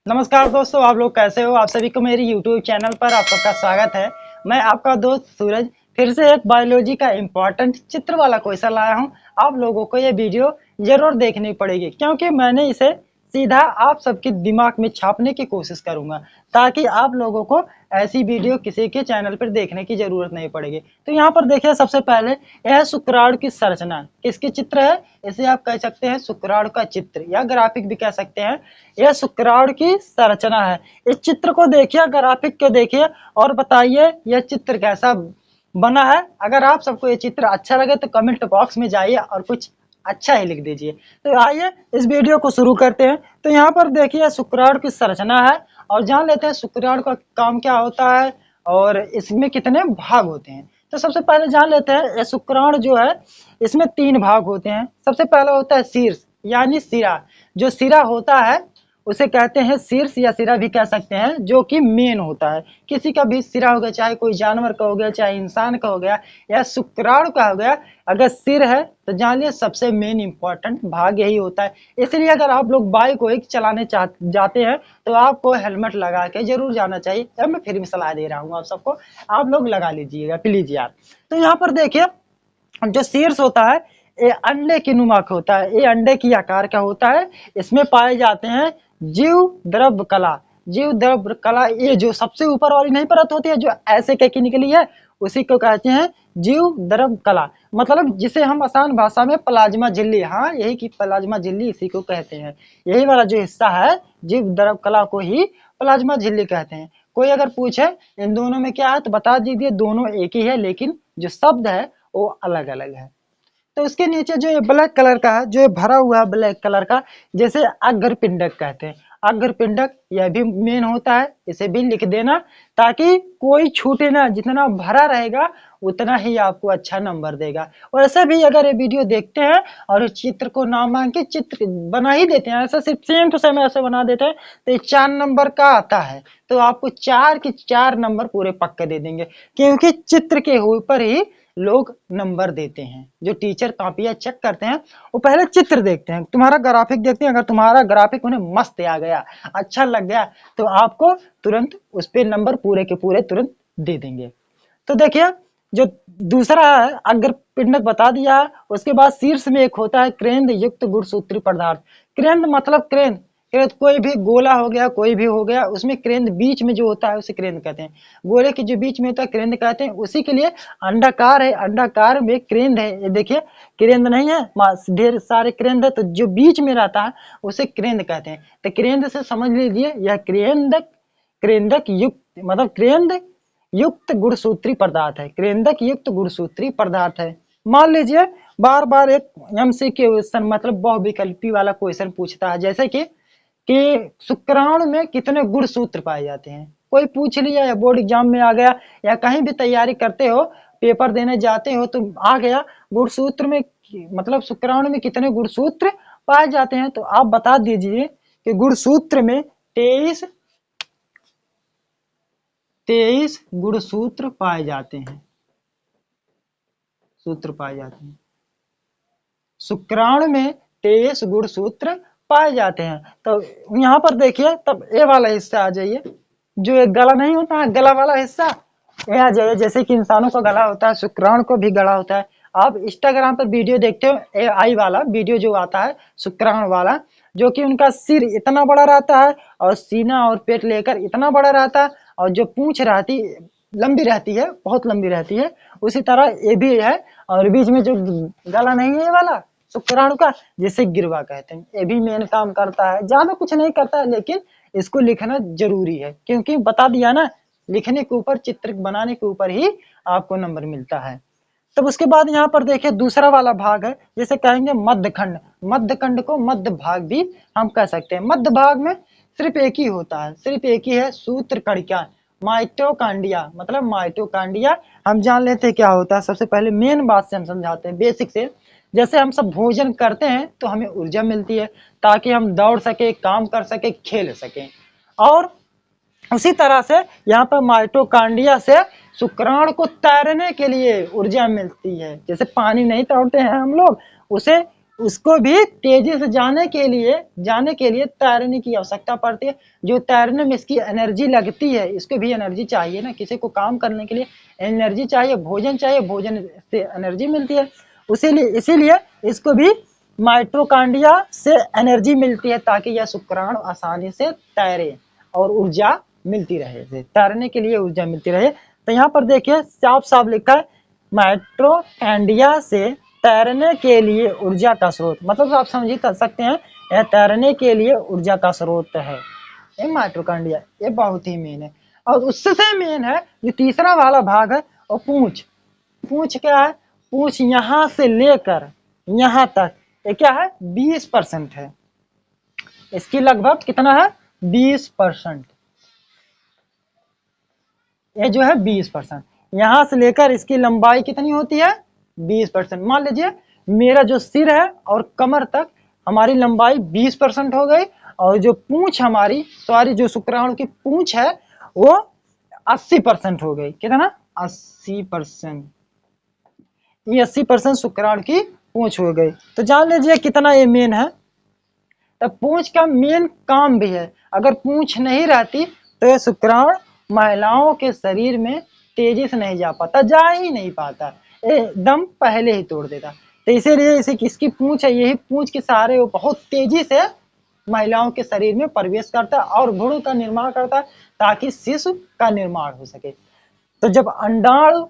नमस्कार दोस्तों, आप लोग कैसे हो। आप सभी को मेरी YouTube चैनल पर आप सबका स्वागत है। मैं आपका दोस्त सूरज फिर से एक बायोलॉजी का इम्पोर्टेंट चित्र वाला क्वेश्चन लाया हूं। आप लोगों को ये वीडियो जरूर देखनी पड़ेगी क्योंकि मैंने इसे सीधा आप सबके दिमाग में छापने की कोशिश करूंगा ताकि आप लोगों को ऐसी वीडियो किसी के चैनल पर देखने की जरूरत नहीं पड़ेगी। तो यहाँ पर देखिए, सबसे पहले यह शुक्राणु की संरचना किसकी चित्र है। इसे आप कह सकते हैं शुक्राणु का चित्र या ग्राफिक भी कह सकते हैं। यह शुक्राणु की संरचना है। इस चित्र को देखिए, ग्राफिक को देखिए और बताइए यह चित्र कैसा बना है। अगर आप सबको ये चित्र अच्छा लगे तो कमेंट बॉक्स में जाइए और कुछ अच्छा ही लिख दीजिए। तो आइए इस वीडियो को शुरू करते हैं। तो यहाँ पर देखिए शुक्राणु की संरचना है और जान लेते हैं शुक्राणु का काम क्या होता है और इसमें कितने भाग होते हैं। तो सबसे पहले जान लेते हैं ये शुक्राणु जो है इसमें 3 भाग होते हैं। सबसे पहला होता है शीर्ष यानी सिरा। जो सिरा होता है उसे कहते हैं शीर्ष या सिरा भी कह सकते हैं, जो कि मेन होता है। किसी का भी सिरा हो गया, चाहे कोई जानवर का हो गया, चाहे इंसान का हो गया या शुक्राणु का हो गया, अगर सिर है तो जान लिया सबसे मेन इंपॉर्टेंट भाग यही होता है। इसलिए अगर आप लोग बाइक वाइक चलाने जाते हैं तो आपको हेलमेट लगा के जरूर जाना चाहिए। अब मैं फिर भी सलाह दे रहा हूँ आप सबको, आप लोग लगा लीजिएगा प्लीज यार। तो यहाँ पर देखिए जो शीर्ष होता है ये अंडे की नुमा का होता है। ये अंडे की आकार का होता है। इसमें पाए जाते हैं जीव द्रव्य कला। जीव द्रव्य कला ये जो सबसे ऊपर वाली नहीं परत होती है जो ऐसे कह के निकली है, उसी को कहते हैं जीव द्रव्य कला। मतलब जिसे हम आसान भाषा में प्लाज्मा झिल्ली, हाँ यही की प्लाज्मा झिल्ली इसी को कहते हैं। यही वाला जो हिस्सा है जीव द्रव्य कला को ही प्लाज्मा झिल्ली कहते हैं। कोई अगर पूछे इन दोनों में क्या है तो बता दीजिए दोनों एक ही है, लेकिन जो शब्द है वो अलग अलग है। तो उसके नीचे जो ये ब्लैक कलर का है, जो ये भरा हुआ है ब्लैक कलर का, जैसे अग्रपिंडक कहते हैं। अग्रपिंडक यह भी मेन होता है, इसे भी लिख देना ताकि कोई छूटे ना। जितना भरा रहेगा उतना ही आपको अच्छा नंबर देगा। और ऐसे भी अगर ये वीडियो देखते हैं और इस चित्र को नाम मान के चित्र बना ही देते हैं, ऐसा सिर्फ सेम टू सेम ऐसे बना देते हैं तो ये 4 नंबर का आता है। तो आपको 4 के 4 नंबर पूरे पक्के दे देंगे क्योंकि चित्र के ऊपर ही लोग नंबर देते हैं। जो टीचर कॉपियां चेक करते हैं वो पहले चित्र देखते हैं, तुम्हारा ग्राफिक देखते हैं। अगर तुम्हारा ग्राफिक उन्हें मस्त आ गया, अच्छा लग गया, तो आपको तुरंत उस पे नंबर पूरे के पूरे तुरंत दे देंगे। तो देखिए जो दूसरा है अग्र पिंडक बता दिया। उसके बाद शीर्ष में एक होता है क्रेंद युक्त गुणसूत्री पदार्थ। क्रेंद मतलब क्रेंद, कोई भी गोला हो गया, कोई भी हो गया, उसमें क्रेंद बीच में जो होता है उसे क्रेंद कहते हैं। गोले के जो बीच में होता है क्रेंद कहते हैं। उसी के लिए अंडाकार है, अंडाकार में क्रेंद है। ये देखिए क्रेंद नहीं है, ढेर सारे क्रेंद है, तो जो बीच में रहता है उसे क्रेंद कहते हैं। तो क्रेंद से समझ लीजिए यह क्रेंदक, क्रेंदक युक्त मतलब क्रेंद युक्त गुणसूत्री पदार्थ है। क्रेंदक युक्त गुणसूत्री पदार्थ है। मान लीजिए बार बार एक एमसीक्यू क्वेश्चन मतलब बहुविकल्पी वाला क्वेश्चन पूछता है, जैसे कि शुक्राणु में कितने गुणसूत्र पाए जाते हैं। कोई पूछ लिया या बोर्ड एग्जाम में आ गया या कहीं भी तैयारी करते हो, पेपर देने जाते हो तो आ गया गुणसूत्र में मतलब शुक्राणु में कितने गुणसूत्र पाए जाते हैं। तो आप बता दीजिए कि गुणसूत्र में 23 गुणसूत्र पाए जाते हैं। सूत्र पाए जाते हैं शुक्राणु में 23 गुणसूत्र पाए जाते हैं। तो यहाँ पर देखिए तब ए वाला हिस्सा आ जाइए, जो एक गला नहीं होता है, गला वाला हिस्सा ये आ जाइए। जैसे कि इंसानों का गला होता है, शुक्राणु को भी गला होता है। आप इंस्टाग्राम पर वीडियो देखते हो, AI वाला वीडियो जो आता है शुक्राणु वाला, जो कि उनका सिर इतना बड़ा रहता है और सीना और पेट लेकर इतना बड़ा रहता है, और जो पूंछ रहती लंबी रहती है, बहुत लंबी रहती है। उसी तरह ये भी है, और बीच में जो गला नहीं है ये वाला शुक्राणु का, जिसे गिरवा कहते हैं, ये भी मेन काम करता है। ज्यादा कुछ नहीं करता है, लेकिन इसको लिखना जरूरी है क्योंकि बता दिया ना, लिखने के ऊपर, चित्र बनाने के ऊपर ही आपको नंबर मिलता है। तब उसके बाद यहाँ पर देखिए दूसरा वाला भाग है, जिसे कहेंगे मध्यखंड। मध्यखंड को मध्य भाग भी हम कह सकते हैं। मध्य भाग में सिर्फ एक ही होता है, सिर्फ एक ही है, सूत्र कणिका, माइटोकांडिया। मतलब माइटोकांडिया हम जान लेते हैं क्या होता है। सबसे पहले मेन बात से हम समझाते हैं, बेसिक से। जैसे हम सब भोजन करते हैं तो हमें ऊर्जा मिलती है ताकि हम दौड़ सके, काम कर सके, खेल सके। और उसी तरह से यहाँ पर माइटोकांडिया से शुक्राणु को तैरने के लिए ऊर्जा मिलती है। जैसे पानी नहीं तोड़ते हैं हम लोग, उसे उसको भी तेजी से जाने के लिए तैरने की आवश्यकता पड़ती है। जो तैरने में इसकी एनर्जी लगती है, इसको भी एनर्जी चाहिए ना, किसी को काम करने के लिए एनर्जी चाहिए, भोजन से एनर्जी मिलती है। इसीलिए इसको भी माइटोकॉन्ड्रिया से एनर्जी मिलती है, ताकि यह शुक्राणु आसानी से तैरे और ऊर्जा मिलती रहे, तैरने के लिए ऊर्जा मिलती रहे। तो यहाँ पर देखिए साफ साफ लिखा है, माइटोकॉन्ड्रिया से तैरने के लिए ऊर्जा का स्रोत, मतलब आप समझ ही सकते हैं, यह तैरने के लिए ऊर्जा का स्रोत है, ये माइटोकॉन्ड्रिया, ये बहुत ही मेन है। और उससे मेन है जो तीसरा वाला भाग है, और पूंछ। पूंछ क्या है? पूंछ यहाँ से लेकर यहाँ तक ये क्या है? 20% है। इसकी लगभग कितना है? 20%। ये जो है 20%, यहाँ से लेकर इसकी लंबाई कितनी होती है? 20%। मान लीजिए मेरा जो सिर है और कमर तक हमारी लंबाई 20% हो गई, और जो पूंछ हमारी, सॉरी, जो शुक्राणु की पूंछ है वो 80% हो गई। कितना? 80%। ये 80% शुक्राणु की पूंछ हो गई। तो जान लीजिए कितना ये मेन है। तब पूंछ का मेन काम भी है, अगर पूंछ नहीं रहती तो ये शुक्राणु महिलाओं के शरीर में तेजी से नहीं जा पाता, जा ही नहीं पाता, एकदम पहले ही तोड़ देता। तो इसीलिए इसे किसकी पूंछ है, यही पूंछ के सहारे वो बहुत तेजी से महिलाओं के शरीर में प्रवेश करता है और भ्रूण का निर्माण करता है, ताकि शिशु का निर्माण हो सके। तो जब अंडाणु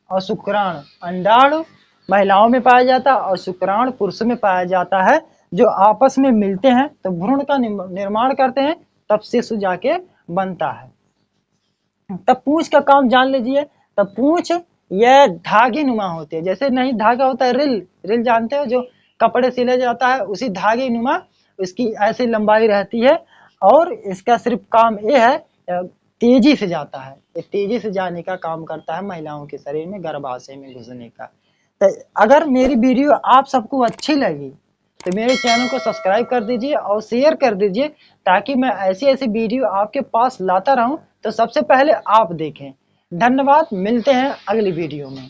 और शुक्राणु, अंडाणु महिलाओं में पाया जाता है और शुक्राणु पुरुषों में पाया जाता है, जो आपस में मिलते हैं तो भ्रूण का निर्माण करते हैं, तब शिशु जाके बनता है। तब पूंछ का काम जान लीजिए। तब पूंछ यह धागे नुमा होती है, जैसे नहीं धागा होता है, रिल जानते हो, जो कपड़े सिले जाता है, उसी धागे नुमा इसकी ऐसी लंबाई रहती है। और इसका सिर्फ काम ये है, तेजी से जाता है, ये तेजी से जाने का काम करता है महिलाओं के शरीर में, गर्भाशय में घुसने का। तो अगर मेरी वीडियो आप सबको अच्छी लगी तो मेरे चैनल को सब्सक्राइब कर दीजिए और शेयर कर दीजिए, ताकि मैं ऐसी ऐसी वीडियो आपके पास लाता रहूं तो सबसे पहले आप देखें। धन्यवाद, मिलते हैं अगली वीडियो में।